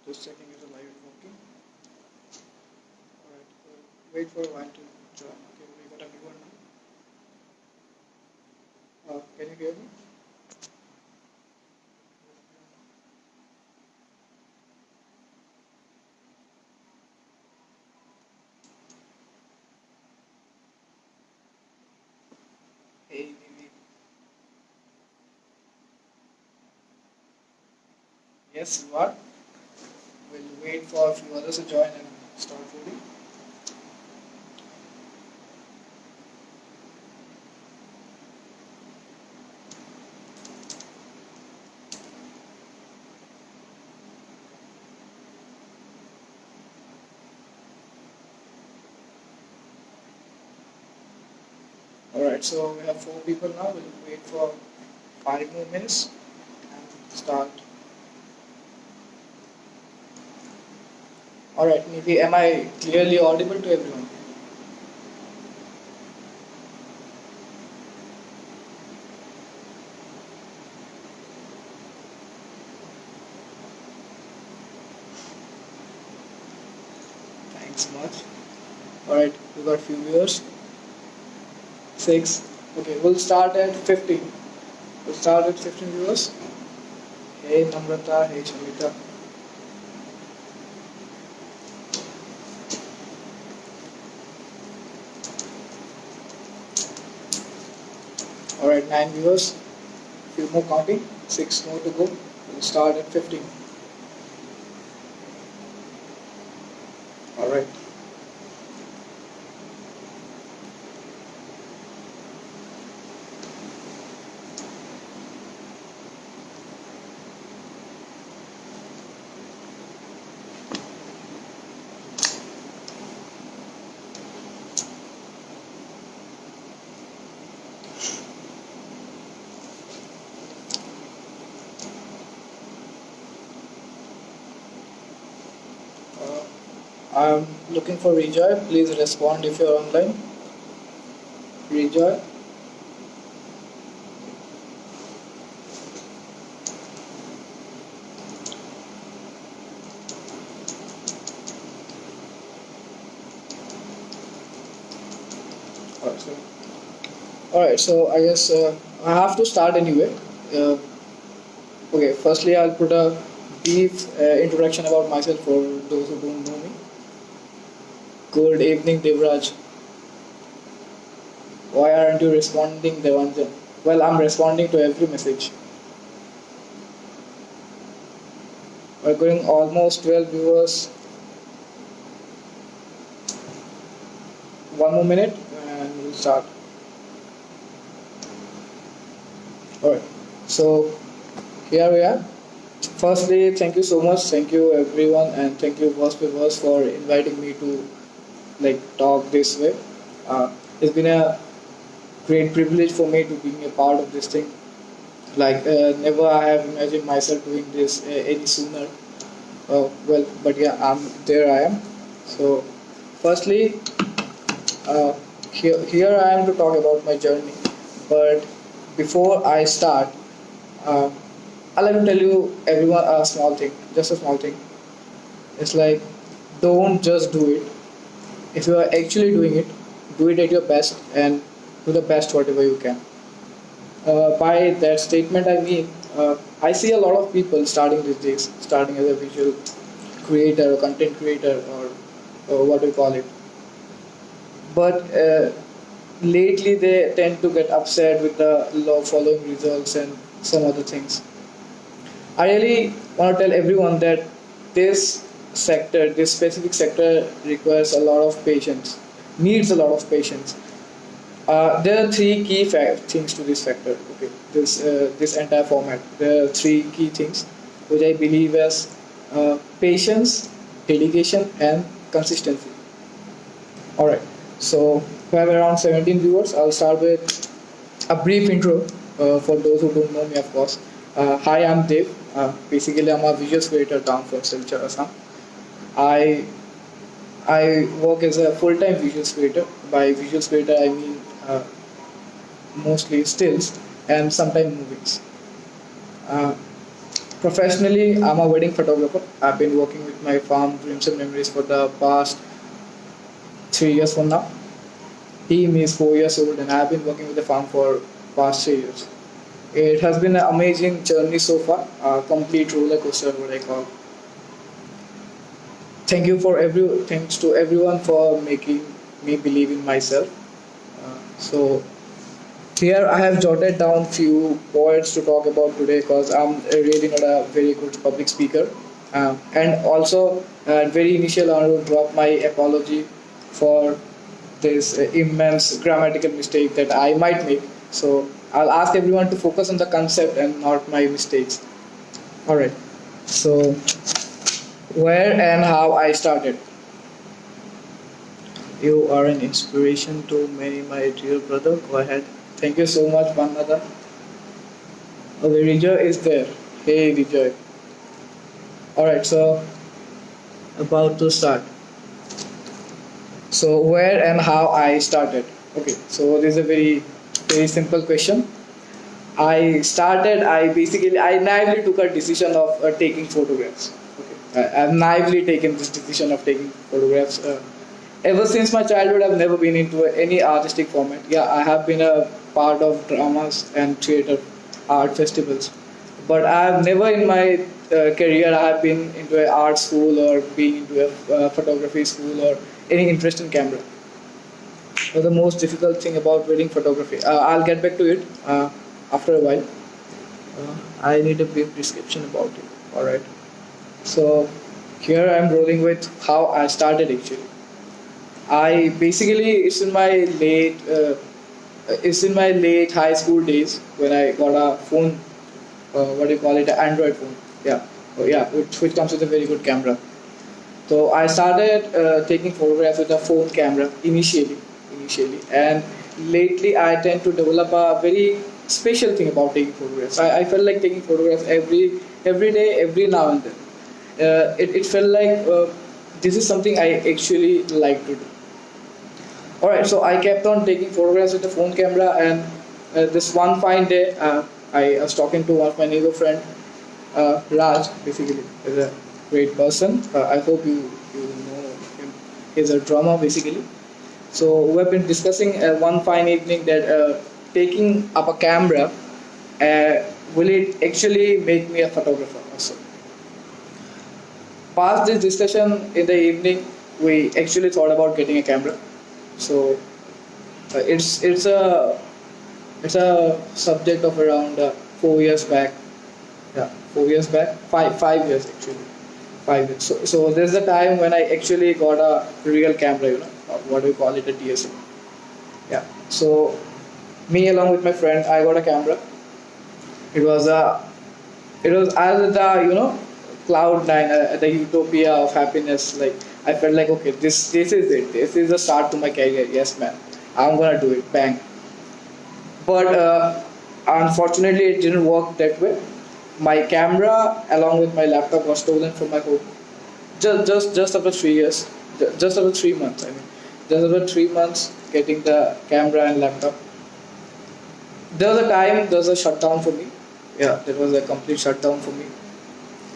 Just checking if the live is working. Alright, wait for a while to join. Okay, we got everyone now. Can you hear me? Hey, maybe. Yes, you are. We'll wait for a few others to join and start voting. Alright, so we have 4 people now. We'll wait for 5 more minutes and start. Alright, maybe am I clearly audible to everyone? Thanks much. Alright, we got few viewers. 6. Okay, we'll start at 15. We'll start with 15 viewers. Hey Namrata, hey Chamita. Alright, 9 viewers. Few more counting. 6 more to go. We'll start at 15. Alright. I'm looking for Rejoy. Please respond if you're online. Rejoy. Alright, so I guess I have to start anyway. Okay, firstly, I'll put a brief introduction about myself for those who don't know me. Good evening, Devraj. Why aren't you responding, Devanjan? Well, I'm responding to every message. We're going almost 12 viewers. 1 more minute and we'll start. Alright, so here we are. Firstly, thank you so much. Thank you everyone, and thank you Verse by Verse for inviting me to talk this way. It's been a great privilege for me to be a part of this thing. Never I have imagined myself doing this any sooner. But yeah, there I am. So, firstly, here I am to talk about my journey. But before I start, uh, I'll let me tell you everyone a small thing, just a small thing. It's like, don't just do it. If you are actually doing it, do it at your best and do the best whatever you can. By that statement, I mean I see a lot of people starting these days, starting as a visual creator, or content creator, or what do you call it. But lately, they tend to get upset with the low following results and some other things. I really want to tell everyone that this specific sector, requires a lot of patience, needs a lot of patience. There are three key things to this sector. Okay, this entire format. There are three key things, which I believe as patience, dedication, and consistency. All right. So we have around 17 viewers. I'll start with a brief intro for those who don't know me, of course. Hi, I'm Dev. Basically, I'm a visual creator down from Silchar, Assam. I I work as a full-time visual creator. By visual creator, I mean mostly stills and sometimes movies. Uh, Professionally, I'm a wedding photographer. I've been working with my farm Dreams and Memories for the past 3 years from now. Team is 4 years old, and I've been working with the farm for past 3 years. It has been an amazing journey so far, a complete roller coaster, what I call. Thanks to everyone for making me believe in myself. So here I have jotted down few points to talk about today because I'm really not a very good public speaker. And also, very initial, I want to drop my apology for this immense grammatical mistake that I might make. So I'll ask everyone to focus on the concept and not my mistakes. All right. So where and how I started. You are an inspiration to many, my dear brother. Go ahead. Thank you so much, Bandada. Okay, Vijay is there. Hey, Vijay. Alright, so about to start. So, where and how I started. Okay, so this is a very simple question. I naively took a decision of taking photographs. Okay, I've naively taken this decision of taking photographs. Ever since my childhood, I've never been into any artistic format. Yeah, I have been a part of dramas and theater art festivals, but I have never in my career I have been into an art school or being into a photography school or any interest in camera. So the most difficult thing about wedding photography, I'll get back to it after a while. I need a brief description about it. All right. So here I'm rolling with how I started actually. I basically it's in my late high school days when I got a phone, what do you call it, an Android phone. Yeah, oh, yeah, which comes with a very good camera. So I started taking photographs with a phone camera initially, and lately I tend to develop a very special thing about taking photographs. I felt like taking photographs every day, every now and then. It felt like this is something I actually like to do. Alright, so I kept on taking photographs with the phone camera, and this one fine day, I was talking to one of my neighbor friend, Raj, basically, is a great person. I hope you know him. He's a drummer, basically. So we have been discussing one fine evening that taking up a camera, will it actually make me a photographer also? Past this discussion in the evening, we actually thought about getting a camera. So it's a subject of around 4 years back. Yeah, 4 years back, five years actually, 5 years. So there's the time when I actually got a real camera. What do we call it, a DSLR. Yeah. So me along with my friend, I got a camera. It was as the cloud nine, the utopia of happiness. Like I felt like, okay, this is it. This is the start to my career. Yes, man, I'm gonna do it. Bang. But unfortunately, it didn't work that way. My camera, along with my laptop, was stolen from my home. Just after 3 years, just after 3 months. I mean, just after 3 months getting the camera and laptop. There was a shutdown for me. Yeah, there was a complete shutdown for me.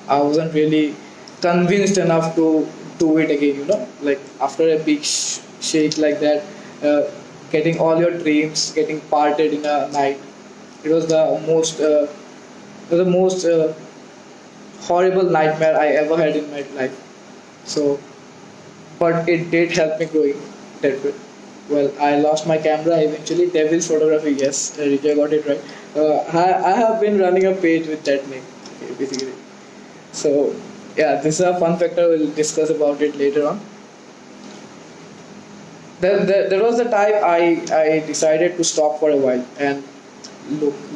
I wasn't really convinced enough to do it again. Like after a big shake like that, uh, getting all your dreams getting parted in a night. It was the most horrible nightmare I ever had in my life. So, but it did help me growing that way. Well, I lost my camera eventually. Devil's Photography, yes, Rijay got it right. I have been running a page with that name, okay, basically. So, yeah, this is a fun factor. We'll discuss about it later on. There was the time I decided to stop for a while and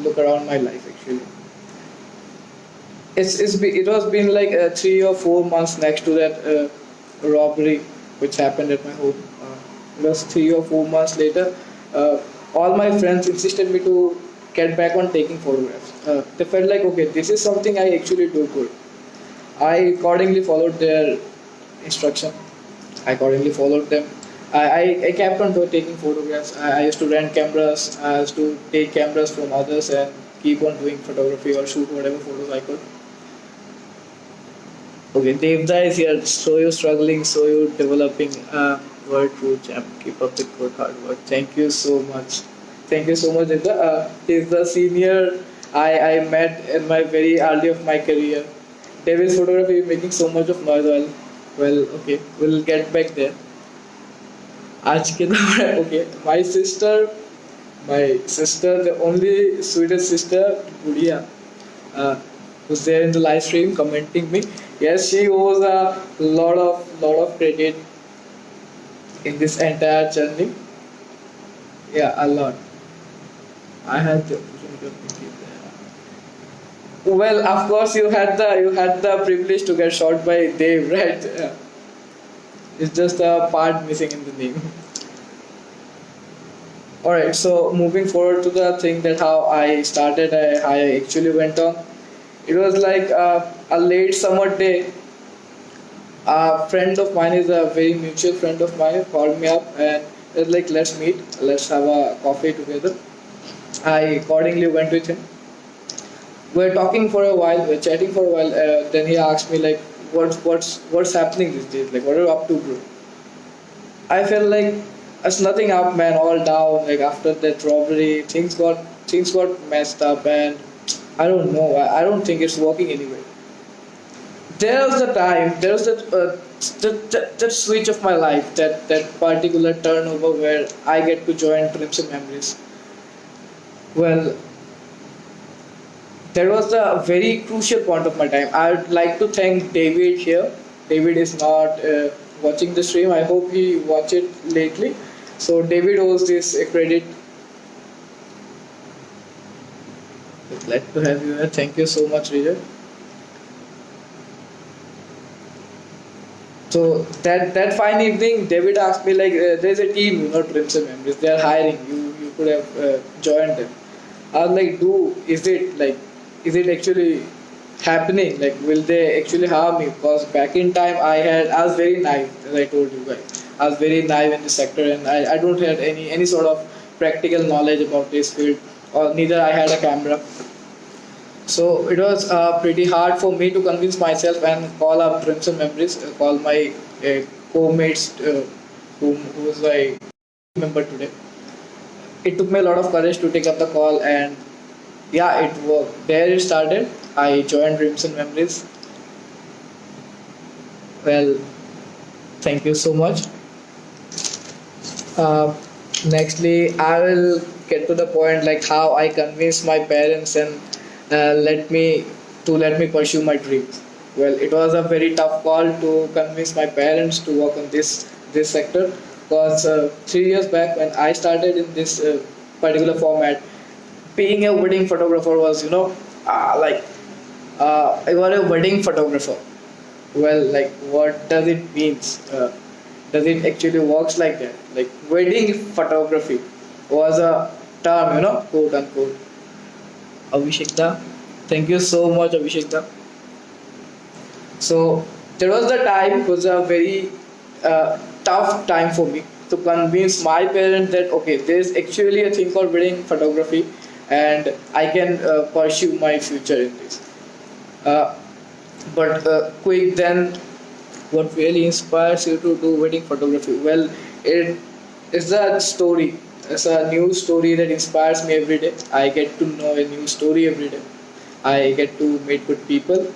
look around my life actually. It was been like 3 or 4 months next to that robbery which happened at my home. It was 3 or 4 months later. All my friends insisted me to get back on taking photographs. They felt like, okay, this is something I actually do good. I accordingly followed their instruction. I accordingly followed them. I kept on taking photographs. I used to rent cameras. I used to take cameras from others and keep on doing photography or shoot whatever photos I could. Okay, Devda is here. So you're struggling, so you're developing. Word true champ. Keep up the good hard work. Thank you so much. Thank you so much, Devda. He's the senior I met in my very early of my career. David's photography is making so much of noise. Well, okay, we'll get back there. आज के दौर okay, my sister, the only sweetest sister, Gudia, uh, was there in the live stream commenting me. Yes, she owes a lot of credit in this entire journey. Yeah, a lot. I had the opportunity of thinking that. Well, of course, you had the privilege to get shot by Dave, right? Yeah. It's just a part missing in the name. Alright, so moving forward to the thing that how I started, I actually went on. It was like a late summer day. A friend of mine is a very mutual friend of mine called me up and was like, let's meet, let's have a coffee together. I accordingly went with him. We're talking for a while, we're chatting for a while. Then he asked me like, what's happening these days? Like, what are you up to, bro? I felt like it's nothing up, man. All down. Like after that robbery, things got messed up, and I don't know. I don't think it's working anyway. There was the time. There was that switch of my life. That particular turnover where I get to join Trims and Memories. Well, that was a very crucial point of my time. I would like to thank David here. David is not watching the stream. I hope he watched it lately. So David owes this credit. Glad to have you here. Thank you so much, Richard. So that fine evening, David asked me like, "There's a team, Trims and Memories. They are hiring. You could have joined them." I was like, "Do is it actually happening? Like, will they actually harm me?" Because back in time, I was very naive, as I told you guys. I was very naive in the sector, and I don't have any sort of practical knowledge about this field, or neither I had a camera. So it was pretty hard for me to convince myself and call up Trims and Memories, call my co-mates, who was my member today. It took me a lot of courage to take up the call, and yeah, it worked. There it started. I joined Trims and Memories. Well, thank you so much. Uh, Nextly, I will get to the point like how I convinced my parents and let me pursue my dreams. Well, it was a very tough call to convince my parents to work on this sector because 3 years back when I started in this particular format, being a wedding photographer was like I was a wedding photographer. Well, like what does it means? Does it actually works like that? Like wedding photography was a term, quote unquote. Abhishekta, thank you so much, Abhishekta. So there was the time was a very tough time for me to convince my parents that okay, there is actually a thing called wedding photography, and I can pursue my future in this. Uh, but quick then, what really inspires you to do wedding photography? Well, it is a story. It's a new story that inspires me every day. I get to know a new story every day. I get to meet good people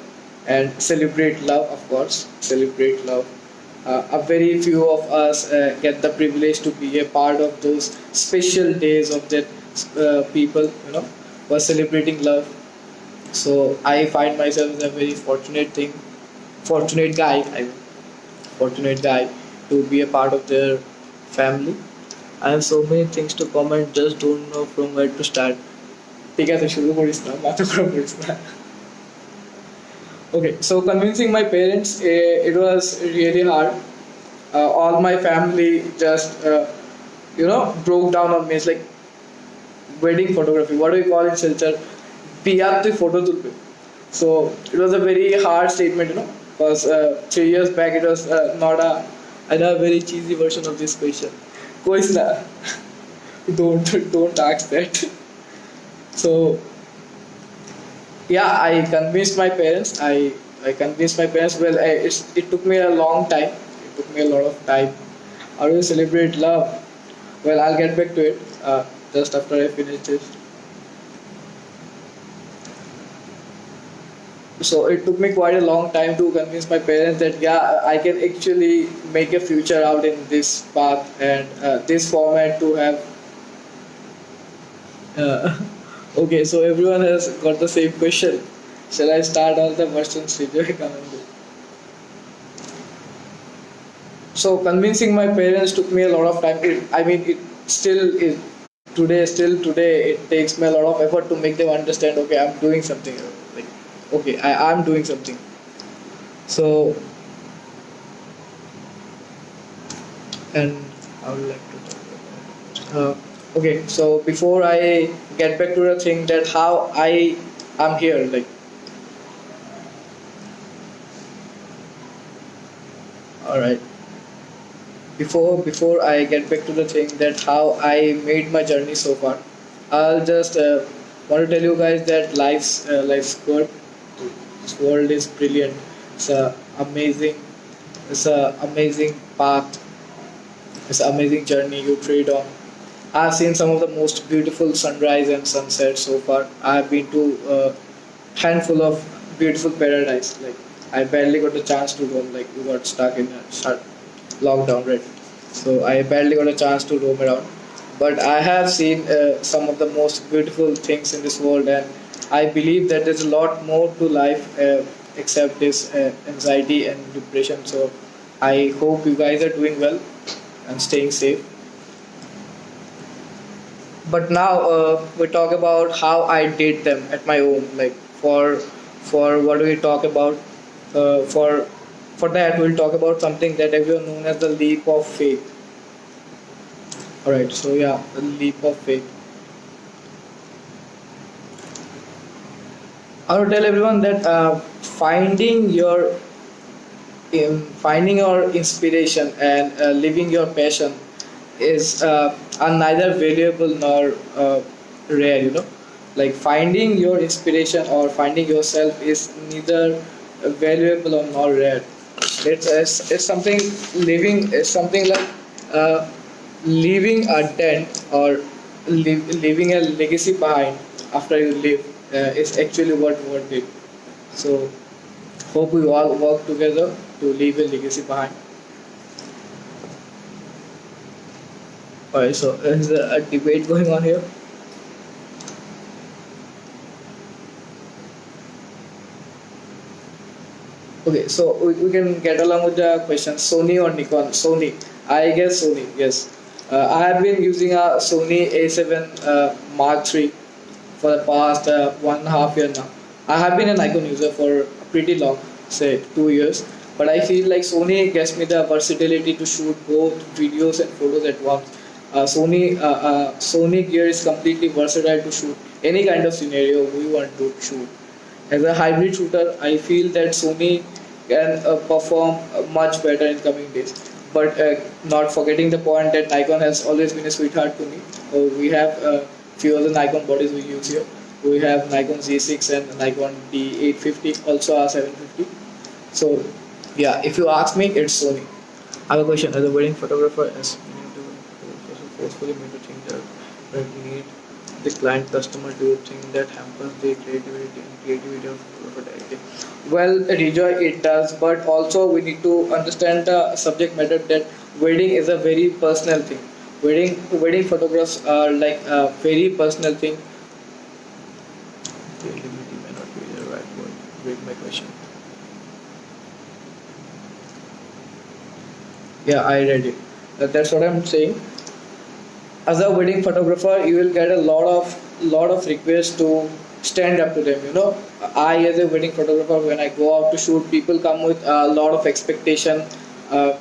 and celebrate love, of course. Celebrate love. A very few of us get the privilege to be a part of those special days of that people, who are celebrating love. So I find myself as a very fortunate guy. Fortunate guy to be a part of their family. I have so many things to comment, just don't know from where to start. ঠিক আছে শুরু করিস না মাথা খারাপ করিস না Okay, so convincing my parents, it was really hard. All my family just broke down on me. It's like wedding photography, what do we call in Silchar? বিয়ার তুই photo তুলবে. So it was a very hard statement, because 3 years back it was not a very cheesy version of this question. Kois na. Don't ask that. So yeah, I convinced my parents. I convinced my parents. Well, it took me a long time. It took me a lot of time. How do you celebrate love? Well, I'll get back to it just after I finish this. So it took me quite a long time to convince my parents that yeah, I can actually make a future out in this path and this format to have. Okay, so everyone has got the same question. Shall I start all the questions? So convincing my parents took me a lot of time. I mean, it still is today. Still today, it takes me a lot of effort to make them understand. Okay, I'm doing something. Like, okay, I'm doing something. So, and I would like to talk about. Okay, so before I get back to the thing that how I am here, like, all right. Before I get back to the thing that how I made my journey so far, I'll just want to tell you guys that life's good. This world is brilliant. It's a amazing it's a amazing path. It's an amazing journey you trade on. I've seen some of the most beautiful sunrise and sunset so far. I've been to a handful of beautiful paradise. Like I barely got the chance to roam. Like we got stuck in a lockdown, right? So I barely got a chance to roam around. But I have seen some of the most beautiful things in this world, and I believe that there's a lot more to life except this anxiety and depression. So I hope you guys are doing well and staying safe. But now we talk about how I did them at my own. Like for what do we talk about? For that we'll talk about something that everyone known as the leap of faith. All right. So yeah, the leap of faith. I want to tell everyone that finding your inspiration and living your passion is are neither valuable nor rare. You know, like finding your inspiration or finding yourself is neither valuable or nor rare. It's something living. It's something like uh, leaving a dent or leaving a legacy behind after you live is actually what worth it. So hope we all work together to leave a legacy behind. Alright, so there's a debate going on here. Okay, so we can get along with the question. Sony or Nikon? Sony. I guess Sony. Yes. I have been using a Sony A7 Mark III for the past 1.5 year now. I have been a Nikon user for pretty long, say 2 years. But I feel like Sony gives me the versatility to shoot both videos and photos at once. Sony gear is completely versatile to shoot any kind of scenario we want to shoot. As a hybrid shooter, I feel that Sony can perform much better in coming days. But not forgetting the point that Nikon has always been a sweetheart to me. We have a few other Nikon bodies we use here. We have Nikon Z6 and Nikon D850, also R750. So, yeah, if you ask me, it's Sony. I have a question. As a wedding photographer, as forcefully made to think that we need the client customer, do you think that hampers the creativity of photographer directing? Well, Rejoy, it does, but also we need to understand the subject matter that wedding is a very personal thing. Wedding photographs are like a very personal thing. Creativity may not be the right word. Read my question. Yeah, I read it. That's what I'm saying. As a wedding photographer, you will get a lot of requests to stand up to them. You know, I as a wedding photographer, when I go out to shoot, people come with a lot of expectation. uh,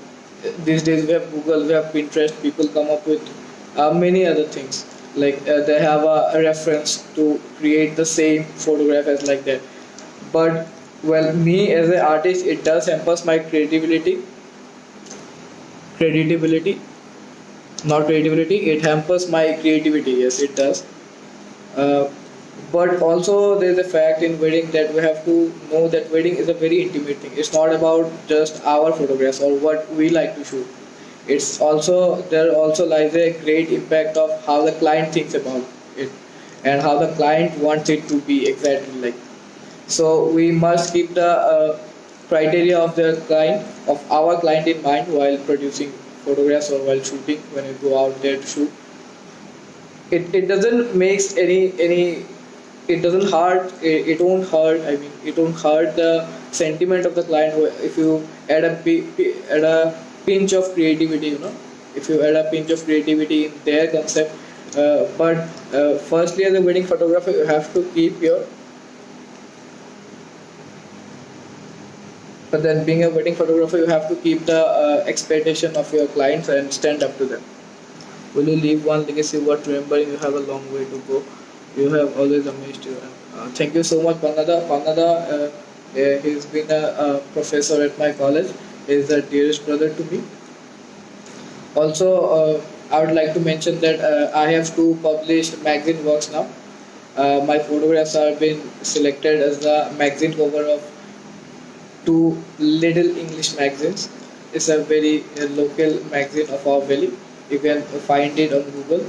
these days we have Google, we have Pinterest, people come up with many other things, like they have a reference to create the same photograph as like that. But well, me as an artist, it does hampers my creativity, not creativity, it hampers my creativity. Yes, it does. uh, But also there's a fact in wedding that we have to know that wedding is a very intimate thing. It's not about just our photographs or what we like to shoot. It's also there also lies a great impact of how the client thinks about it and how the client wants it to be exactly like. So we must keep the criteria of the client of our client in mind while producing photographs or while shooting when we go out there to shoot. It doesn't makes any it doesn't hurt it won't hurt, I mean it won't hurt the sentiment of the client if you add add a pinch of creativity, you know, if you add a pinch of creativity in their concept. But firstly, as a wedding photographer, you have to keep your but then being a wedding photographer, you have to keep the expectation of your clients and stand up to them. Will you leave one legacy worth remembering? You have a long way to go. You have always amazed you. Thank you so much, Panada. Panada, he's been a professor at my college. He's the dearest brother to me. Also, I would like to mention that I have two published magazine works now. My photographs are being selected as the magazine cover of two Little English magazines. It's a very local magazine of our valley. You can find it on Google.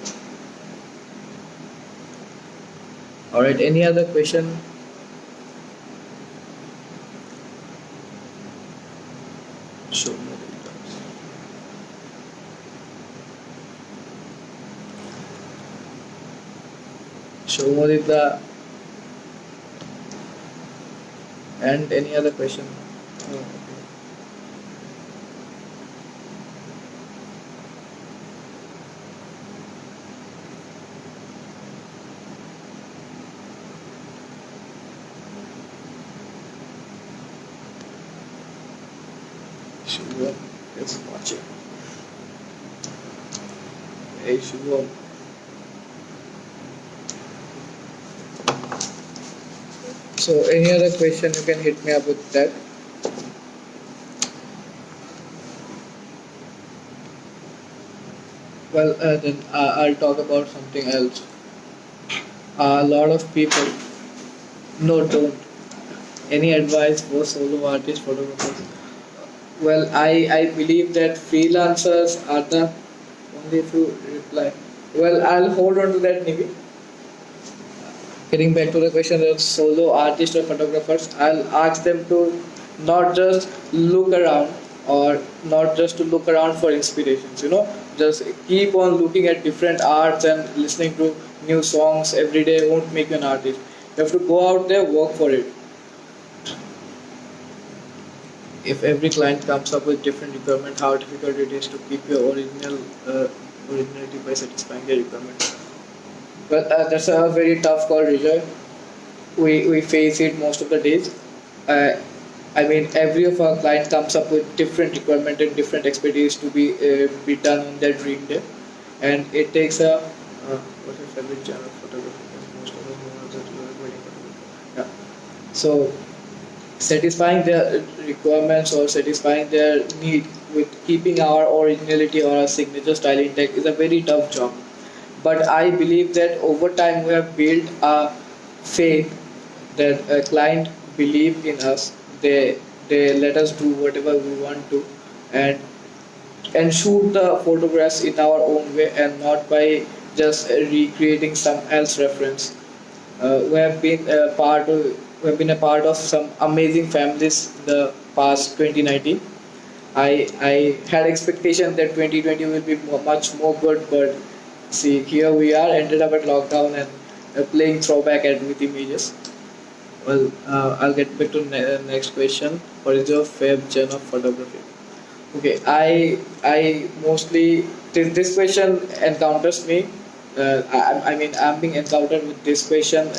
Alright, any other question? Show more details. Show more details. And any other question? Oh, Shivam is watching. Hey Shivam. So any other question you can hit me up with that. Well, then I'll talk about something else. A lot of people, no, don't. Any advice for solo artist photographers? Well, I believe that freelancers are the only few reply. Well, I'll hold on to that maybe. Getting back to the question of solo artists or photographers, I'll ask them to not just look around or not just to look around for inspirations, you know, just keep on looking at different arts and listening to new songs every day won't make you an artist. You have to go out there, work for it. If every client comes up with different requirement, how difficult it is to keep your originality by satisfying their requirement. Well, that's a very tough call, Rijoy. We face it most of the days. Uh, I mean, every of our client comes up with different requirement and different expertise to be done on their dream day, and it takes a what's your favorite genre of photography? Most of us know that you are wedding photography. Yeah. So satisfying their requirements or satisfying their need with keeping our originality or our signature style intact is a very tough job. But I believe that over time we have built a faith that a client believe in us. They let us do whatever we want to, and shoot the photographs in our own way and not by just recreating some else reference. We have been a part of some amazing families in the past 2019. I had expectation that 2020 will be much more good, but see, here we are, ended up at lockdown and playing throwback at with images. Well, I'll get back to next question. What is your favorite genre of photography? Okay, I mostly this question encounters me. I mean, I'm being encountered with this question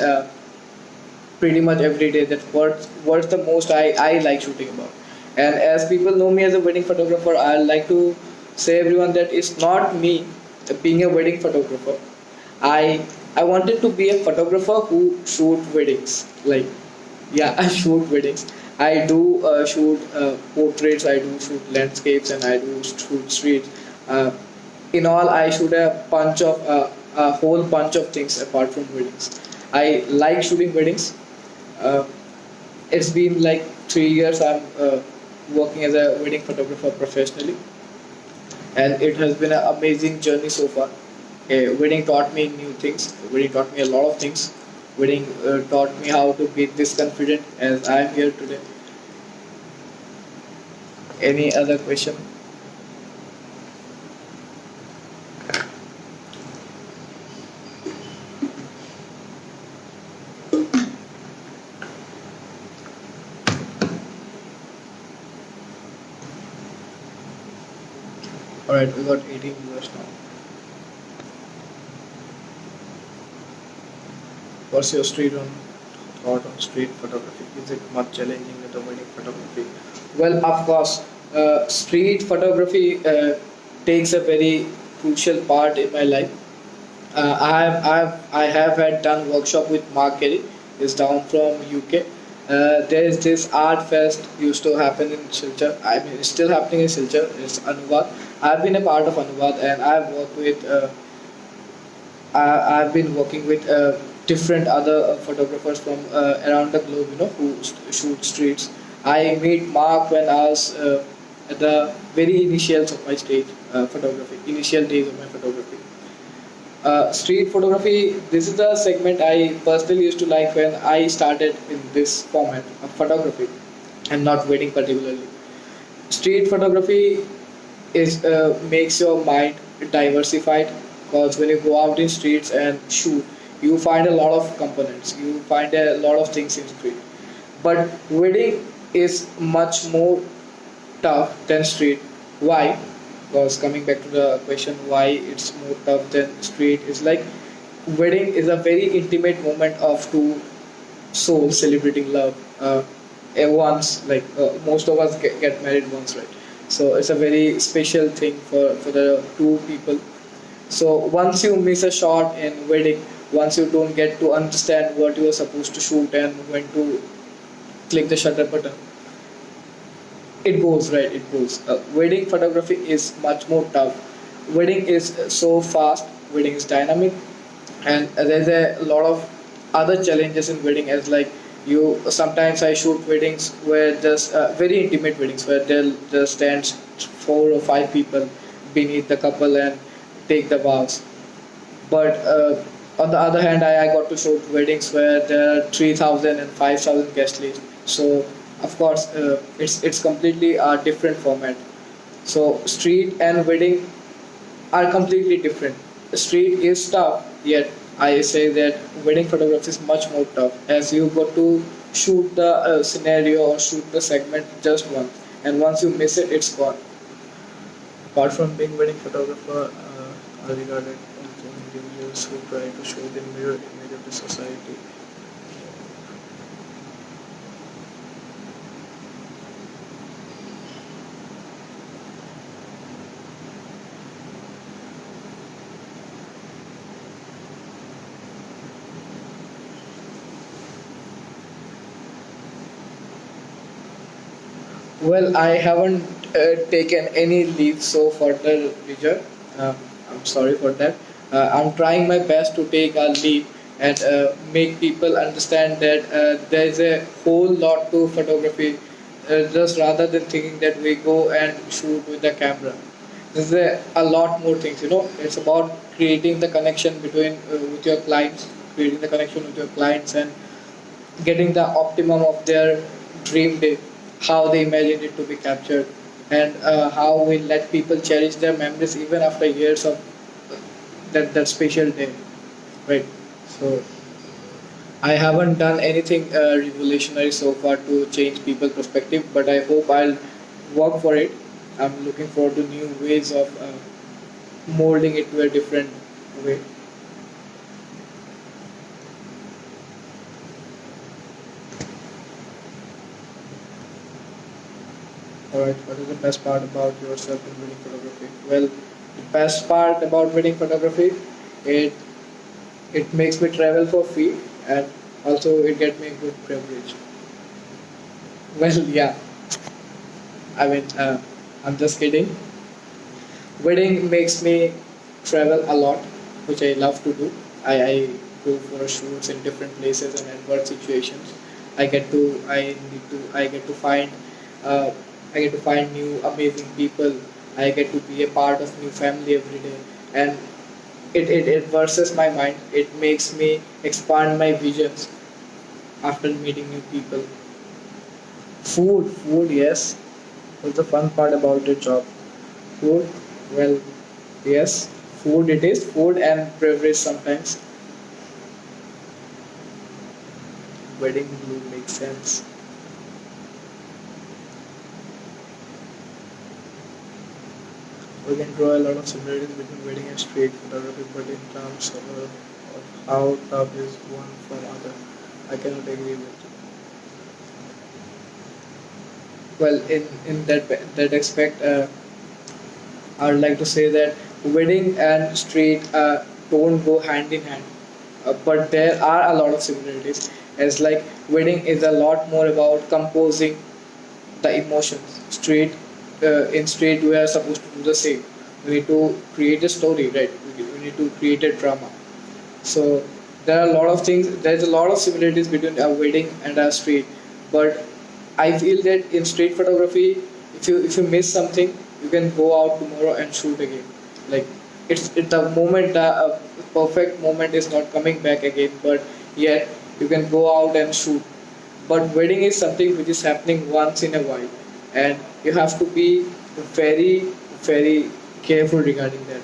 pretty much every day. That what's the most I like shooting about. And as people know me as a wedding photographer, I like to say everyone that it's not me being a wedding photographer. I wanted to be a photographer who shoot weddings. Like, yeah, I shoot weddings. I do shoot portraits. I do shoot landscapes, and I do shoot streets. In all, I shoot a whole bunch of things apart from weddings. I like shooting weddings. Uh, it's been like 3 years I'm working as a wedding photographer professionally, and it has been an amazing journey so far. Wedding taught me new things. Wedding taught me a lot of things. Wedding taught me how to be this confident as I am here today. Any other question? All right, we got 18 viewers now. What's your street on thought on street photography? Is it much challenging than the wedding photography? Well, of course, street photography takes a very crucial part in my life. I have had done workshop with Mark Kelly. He's down from UK. There is this art fest used to happen in Silchar. I mean, it's still happening in Silchar. It's Anuvad. I've been a part of Anuvad, and I've worked with I've been working with different other photographers from around the globe, who shoot streets. I met Mark when I was at the very initials of my stage photography, initial days of my photography. Street photography, this is the segment I personally used to like when I started in this format of photography and not wedding particularly. Street photography is makes your mind diversified, because when you go out in streets and shoot, you find a lot of components, you find a lot of things in street. But wedding is much more tough than street. Why? Because coming back to the question why it's more tough than street is like wedding is a very intimate moment of two souls celebrating love. Once, like most of us get married once, right? So it's a very special thing for the two people. So once you miss a shot in wedding, once you don't get to understand what you are supposed to shoot and when to click the shutter button, it goes right. It goes. Wedding photography is much more tough. Wedding is so fast. Wedding is dynamic, and there's a lot of other challenges in wedding. As like you, sometimes I shoot weddings where just very intimate weddings where they'll just stand 4 or 5 people beneath the couple and take the vows. But on the other hand, I got to shoot weddings where there are 3,000 and 5,000 guest list. So of course, it's completely a different format. So street and wedding are completely different. Street is tough, yet I say that wedding photography is much more tough, as you got to shoot the scenario or shoot the segment just once, and once you miss it, it's gone. Apart from being wedding photographer, are regarded as individuals who try to show the mirror image of the society. Well, I haven't taken any leave so further, Vijay. I'm sorry for that. I'm trying my best to take a lead and make people understand that there is a whole lot to photography, just rather than thinking that we go and shoot with the camera. There's a lot more things, It's about creating the connection between with your clients, creating the connection with your clients, and getting the optimum of their dream day, how they imagine it to be captured, and how we let people cherish their memories even after years of that special day, right? So I haven't done anything revolutionary so far to change people's perspective, but I hope I'll work for it. I'm looking forward to new ways of molding it to a different way. Alright, what is the best part about yourself in wedding photography? Well, the best part about wedding photography, it it makes me travel for free, and also it get me good privilege. Well, yeah, I mean, I'm just kidding. Wedding makes me travel a lot, which I love to do. I go for shoots in different places and at work situations. I get to I need to I get to find uh, I get to find new amazing people. I get to be a part of new family every day, and it versus my mind. It makes me expand my visions after meeting new people. Food, yes. What's the fun part about the job? Food, well, yes, food it is. Food and beverage sometimes. Wedding blue makes sense. We can draw a lot of similarities between wedding and street photography, but in terms of how tough is one from other, I cannot agree with. Well, in that aspect, I would like to say that wedding and street don't go hand in hand, but there are a lot of similarities. As like wedding is a lot more about composing the emotions. In street we are supposed to do the same. We need to create a story, right? We need to create a drama. So there are a lot of things. There's a lot of similarities between a wedding and a street, but I feel that in street photography, if you miss something, you can go out tomorrow and shoot again. Like the moment, the perfect moment is not coming back again, but yet you can go out and shoot. But wedding is something which is happening once in a while, and you have to be very very careful regarding that.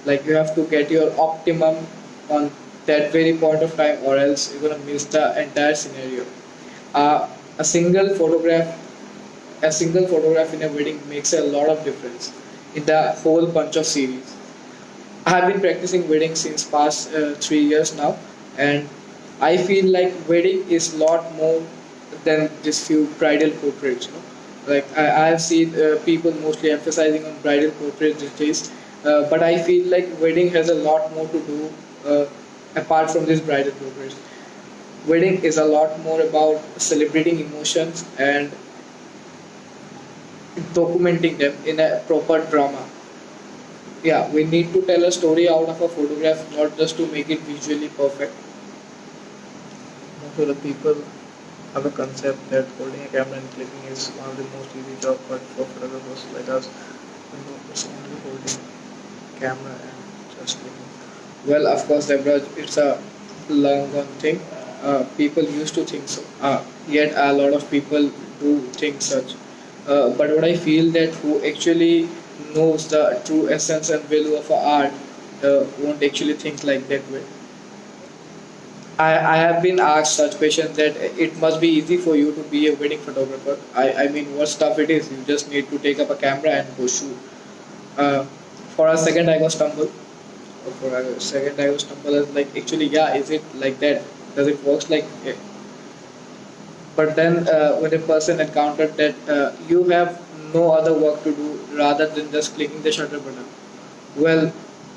Like you have to get your optimum on that very point of time, or else you're gonna miss the entire scenario. uh, a single photograph a single photograph in a wedding makes a lot of difference in the whole bunch of series. I have been practicing wedding since past 3 years now, and I feel like wedding is a lot more than just few bridal portraits. Like I have seen people mostly emphasizing on bridal portraits these days, but I feel like wedding has a lot more to do apart from these bridal portraits. Wedding is a lot more about celebrating emotions and documenting them in a proper drama. Yeah, we need to tell a story out of a photograph, not just to make it visually perfect. Most of the people have a concept that holding a camera and clicking is one of the most easy job, but for photographers like us, we know it's only holding camera and just clicking. Well, of course, Deborah, it's a long gone thing. People used to think so. Yet a lot of people do think such. But what I feel that who actually knows the true essence and value of art won't actually think like that way. I have been asked such questions that it must be easy for you to be a wedding photographer. I mean, what stuff it is? You just need to take up a camera and go shoot. Uh, for a second, I got stumbled. For a second, I was stumbled. I was like, actually, yeah, is it like that? Does it works like? But then, when a person encountered that you have no other work to do rather than just clicking the shutter button, well,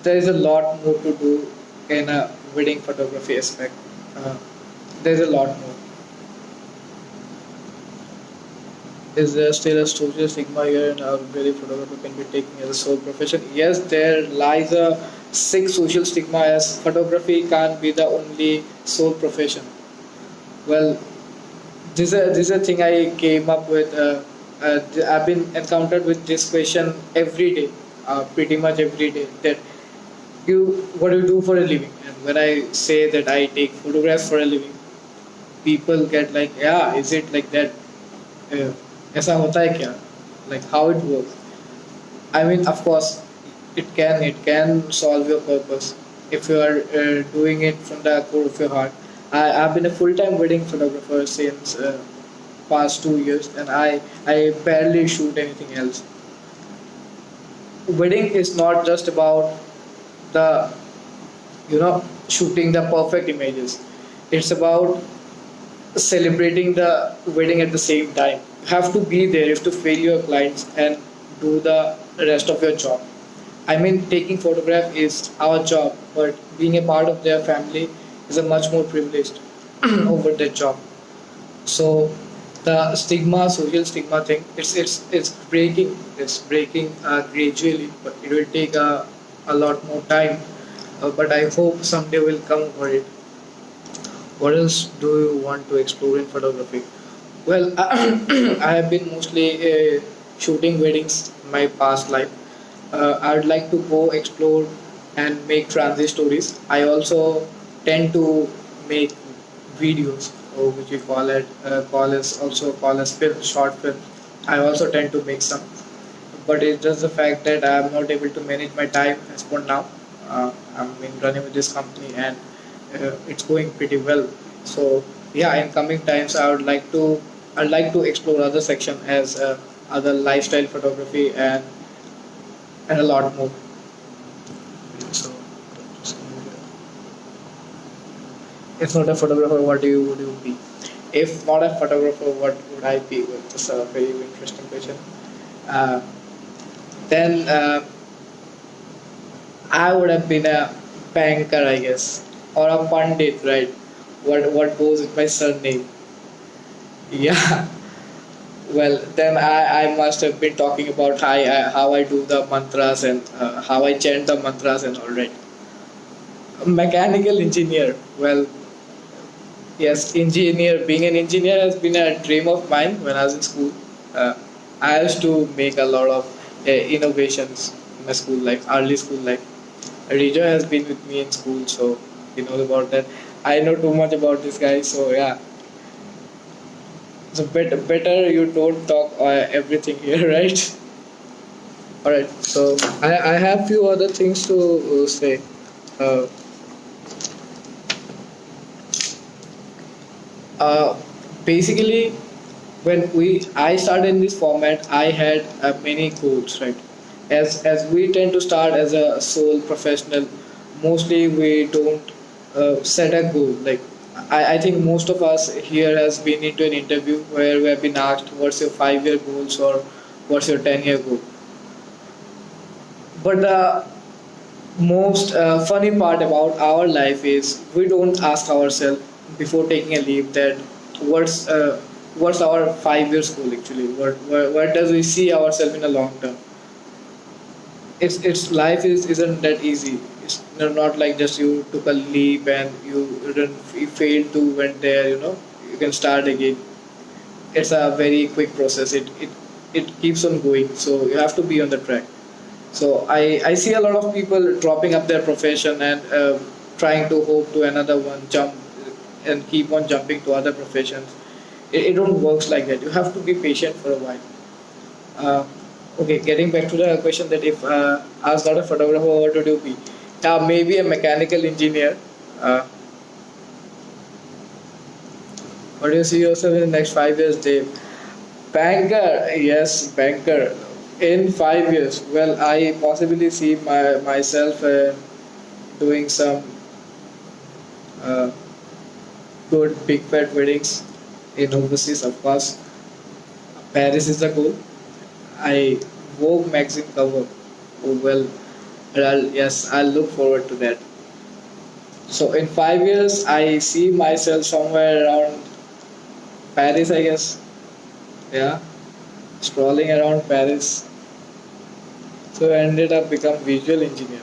there is a lot more to do in a wedding photography aspect. Uh, there's a lot more. Is there still a social stigma here in our wedding photography can be taken as a sole profession? Yes, there lies a sick social stigma as photography can't be the only sole profession. Well, this is a thing I came up with. I've been encountered with this question every day, pretty much every day. That what do you do for a living? And when I say that I take photographs for a living, people get like, yeah, is it like that? Uh, ऐसा होता है क्या? Like how it works? I mean, of course, it can solve your purpose if you are doing it from the core of your heart. I've been a full-time wedding photographer since past 2 years, and I barely shoot anything else. Wedding is not just about the shooting the perfect images. It's about celebrating the wedding at the same time. You have to be there, you have to fail your clients and do the rest of your job. I mean, taking photograph is our job, but being a part of their family is a much more privileged over their job. So the stigma, social stigma thing, it's breaking. It's breaking gradually, but it will take a lot more time. But I hope someday we'll come over it. What else do you want to explore in photography? Well, I have been mostly shooting weddings in my past life. I would like to go explore and make transit stories. I also tend to make videos, or which we call as film, short film. I also tend to make some, but it's just the fact that I'm not able to manage my time as for now. I'm been running with this company and it's going pretty well. So yeah, in coming times, I'd like to explore other section as other lifestyle photography and a lot more. So if not a photographer, what do you would you be? If not a photographer, what would I be? Well, that's a very interesting question. Uh, then I would have been a banker, I guess, or a pundit, right? What goes with my surname? Yeah. Well, then I must have been talking about how I do the mantras and how I chant the mantras and all right. Mechanical engineer. Well, yes, engineer. Being an engineer has been a dream of mine when I was in school. Uh, I used to make a lot of innovations in my school life, early school life. Rijo has been with me in school, so he knows about that. I know too much about this guy, so yeah. So better you don't talk everything here, right? All right. So I have few other things to say. Uh, uh, Basically, when we I started in this format, I had many goals, right? As we tend to start as a sole professional, mostly we don't set a goal. Like I think most of us here has been into an interview where we have been asked, "What's your 5 year goals?" or "What's your 10 year goal?" But the most funny part about our life is we don't ask ourselves before taking a leap that what's uh, what's our 5 years goal actually. What does we see ourselves in the long term? It's life isn't that easy. It's not like just you took a leap and you failed to went there. You can start again. It's a very quick process. It keeps on going. So you have to be on the track. So I see a lot of people dropping up their profession and trying to hope to another one jump and keep on jumping to other professions. It don't works like that. You have to be patient for a while. Uh, okay, getting back to the question that if I was not a photographer, what would you be? Maybe a mechanical engineer. Uh, what do you see yourself in the next 5 years, Dave? Banker, yes, banker. In 5 years, well, I possibly see myself doing some uh, good big fat weddings in overseas, of course. Paris is the goal. I Vogue magazine cover. Oh well, yes, I'll look forward to that. So in 5 years, I see myself somewhere around Paris, I guess. Yeah, strolling around Paris. So I ended up become visual engineer.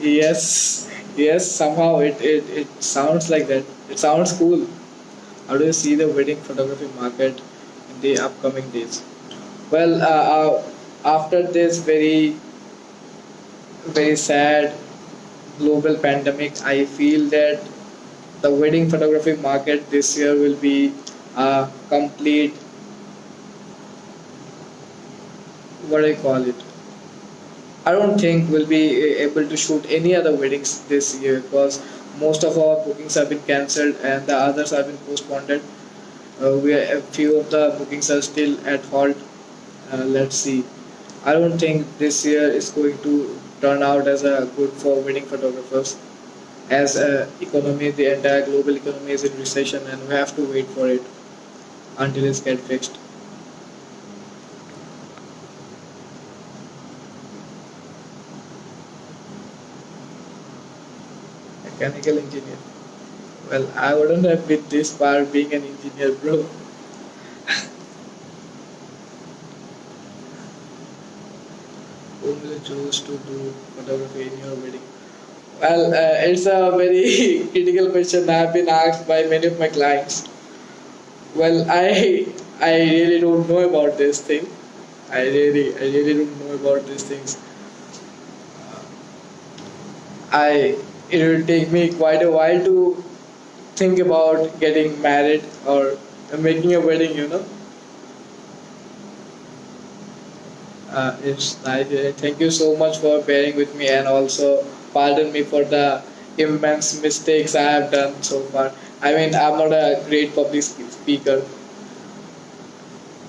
Yes, yes. Somehow it sounds like that. It sounds cool. How do you see the wedding photography market in the upcoming days? Well, after this very sad global pandemic, I feel that the wedding photography market this year will be a complete, what do I call it? I don't think we'll be able to shoot any other weddings this year because most of our bookings have been cancelled and the others have been postponed. A few of the bookings are still at halt. Let's see. I don't think this year is going to turn out as a good for wedding photographers. As economy, the entire global economy is in recession, and we have to wait for it until it's get fixed. Mechanical engineer. Well, I wouldn't have been this far being an engineer, bro. Whom will you choose to do photography in your wedding? Well, it's a very critical question that have been asked by many of my clients. Well, I really don't know about this thing. I really don't know about these things. I It will take me quite a while to think about getting married or making a wedding. It's nice. Thank you so much for bearing with me and also pardon me for the immense mistakes I have done so far. I mean, I'm not a great public speaker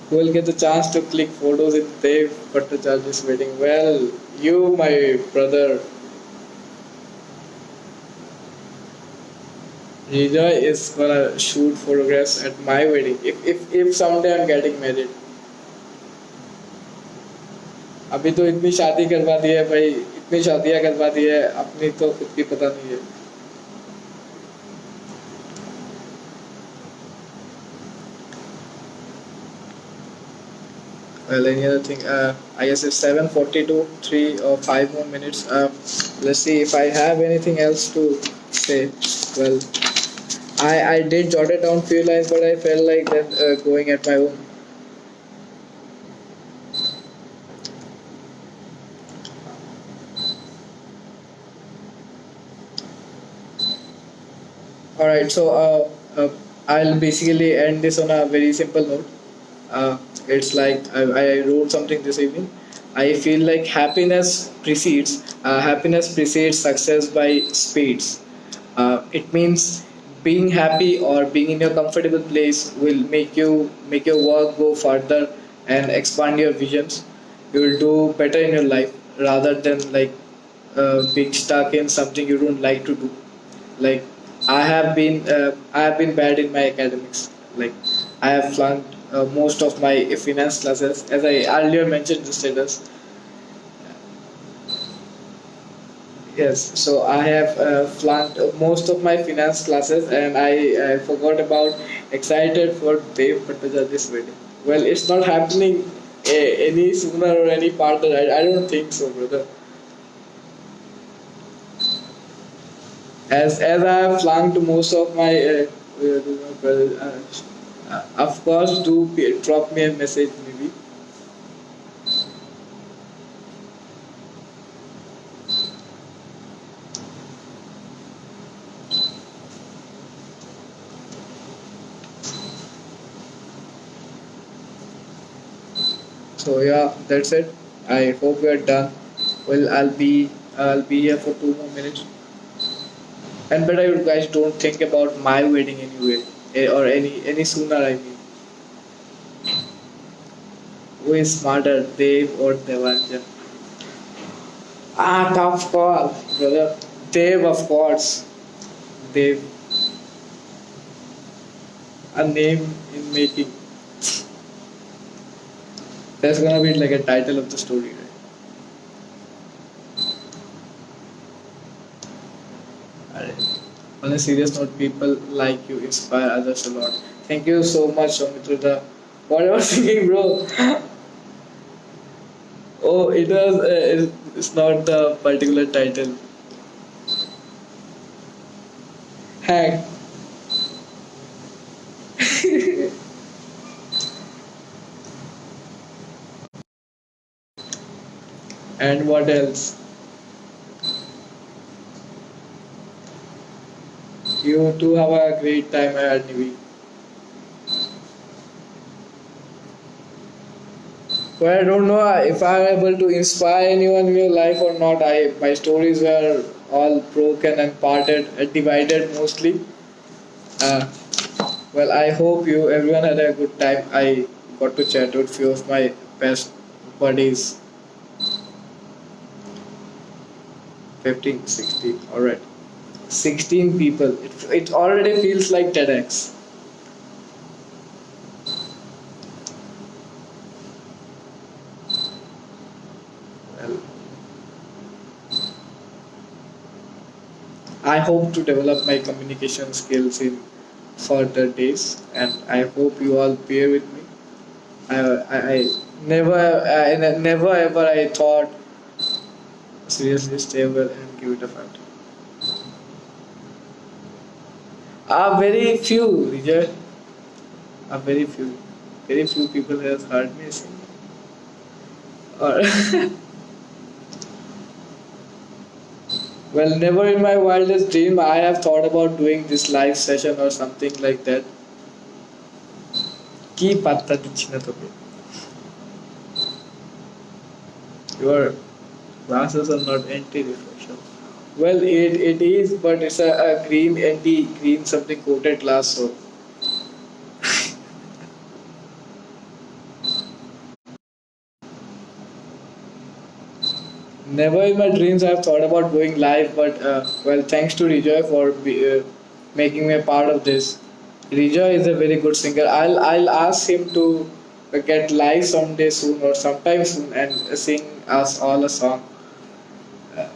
who will get the chance to click photos in Dave Bhattacharjee's wedding. Well, you, my brother, Rija is gonna shoot photographs at my wedding. If someday I'm getting married. अभी तो इतनी शादी करवा दी है भाई, इतनी शादियां करवा दी है, अपनी तो खुद की पता नहीं है. Well, any other thing? I guess it's 7:42, 3 or 5 more minutes. Let's see if I have anything else to say. Well, I did jot it down few lines, but I felt like that going at my own. All right, so I'll basically end this on a very simple note. It's like I wrote something this evening. I feel like happiness precedes success by speeds. It means being happy or being in your comfortable place will make your work go further and expand your visions. You will do better in your life rather than like being stuck in something you don't like to do. Like I have been bad in my academics. Like I have flunked most of my finance classes, as I earlier mentioned in the status. Yes, so I have flunked most of my finance classes, and I forgot about excited for Dave Bhattacharjee's wedding. Well, it's not happening any sooner or any farther. I don't think so, brother. As I have flunked most of my of course, drop me a message maybe. So yeah, that's it. I hope we are done. Well, I'll be here for 2 more minutes. And better you guys don't think about my wedding anyway, or any sooner. I mean, who is smarter, Dave or Devanjan? Ah, tough call, brother. Dave, of course. Dave, a name in making. That's gonna be like a title of the story, right? Alright. On a serious note, people like you inspire others a lot. Thank you so much, Somitrita. What I was thinking, bro. Oh, it was. It's not the particular title. Hang. And what else? You too have a great time ahead, Nivi. Well, I don't know if I'm able to inspire anyone in your life or not. My stories were all broken and parted, divided mostly. Uh, well, I hope you everyone had a good time. I got to chat with few of my best buddies. 15, 16. All right, 16 people. It already feels like TEDx. Well, I hope to develop my communication skills in further days, and I hope you all bear with me. I never ever I thought seriously stay well and give it a fight. Very few, Vijay. Very few. Very few people has heard me sing. Or well, never in my wildest dream I have thought about doing this live session or something like that. কি পাত্তা দিচ্ছি না তোকে? Your glasses are not anti-reflection. Well, it is, but it's a green anti-green something coated glass. So never in my dreams I have thought about going live. But well, thanks to Rejoy for making me a part of this. Rejoy is a very good singer. I'll ask him to get live someday soon or sometime soon and sing us all a song. Uh,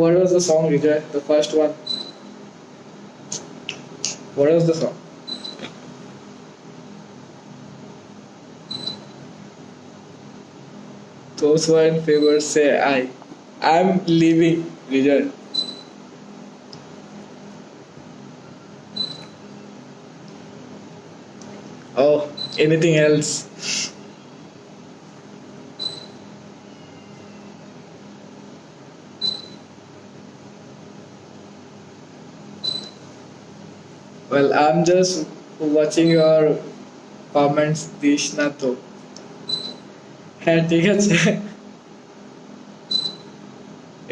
what was the song, Rejoy? The first one. What was the song? Those who are in favor say I. I'm leaving, Vijay. Oh, anything else? Well, I'm just watching your comments, Dishna to. হ্যাঁ ঠিক আছে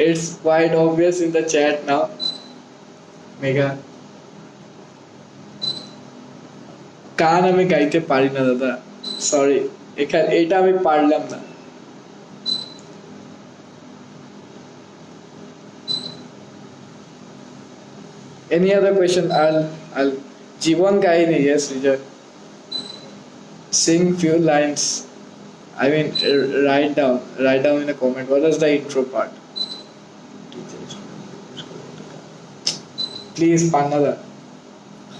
it's quite obvious in the chat now Megha গান আমি গাইতে পারি না দাদা sorry এখানে এটা আমি পারলাম না any other question I'll জীবন কাহিনী yes Vijay sing few lines I mean write down in a comment what is the intro part please পান্নাদা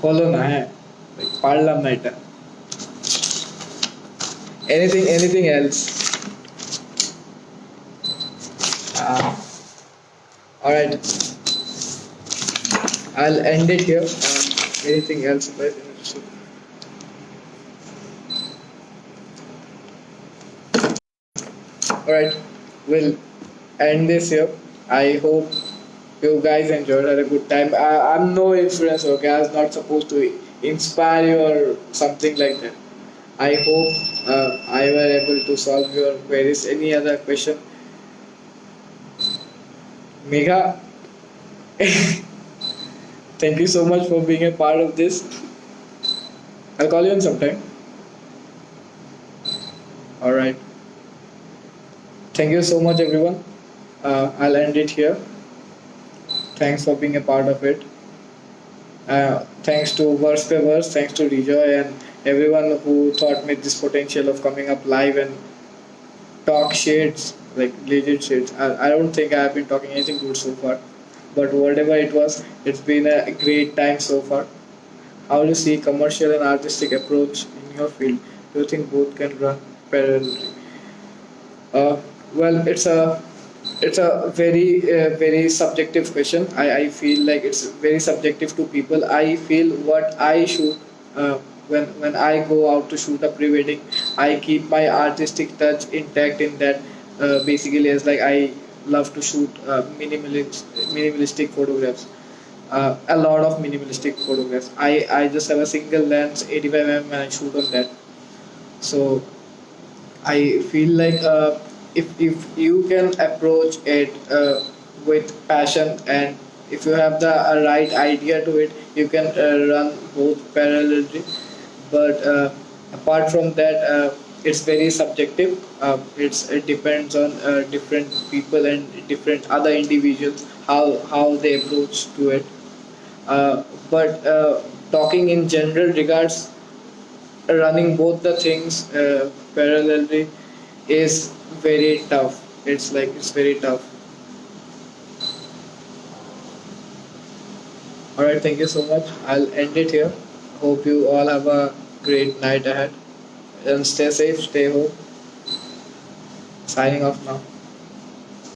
হলো না হ্যাঁ পারলাম না এটা anything else all right I'll end it here anything else all right we'll end this here I hope you guys enjoyed had a good time I'm no influencer okay I was not supposed to inspire you or something like that I hope I were able to solve your queries any other question Megha thank you so much for being a part of this I'll call you in sometime all right thank you so much everyone I'll end it here thanks for being a part of it thanks to Verse by Verse thanks to Rejoy and everyone who thought me this potential of coming up live and talk shades like legit shades I don't think I have been talking anything good so far but whatever it was it's been a great time so far how do you see commercial and artistic approach in your field do you think both can run parallelly well it's a very subjective question I feel like it's very subjective to people I feel what I shoot when I go out to shoot a pre-wedding I keep my artistic touch intact in that basically as like I love to shoot minimalistic photographs a lot of minimalistic photographs I just have a single lens 85 mm and I shoot on that so I feel like if you can approach it with passion and if you have the right idea to it you can run both parallelly but apart from that it's very subjective it depends on different people and different other individuals how they approach to it but talking in general regards running both the things parallelly is very tough it's very tough all right thank you so much I'll end it here hope you all have a great night ahead and stay safe stay home signing off now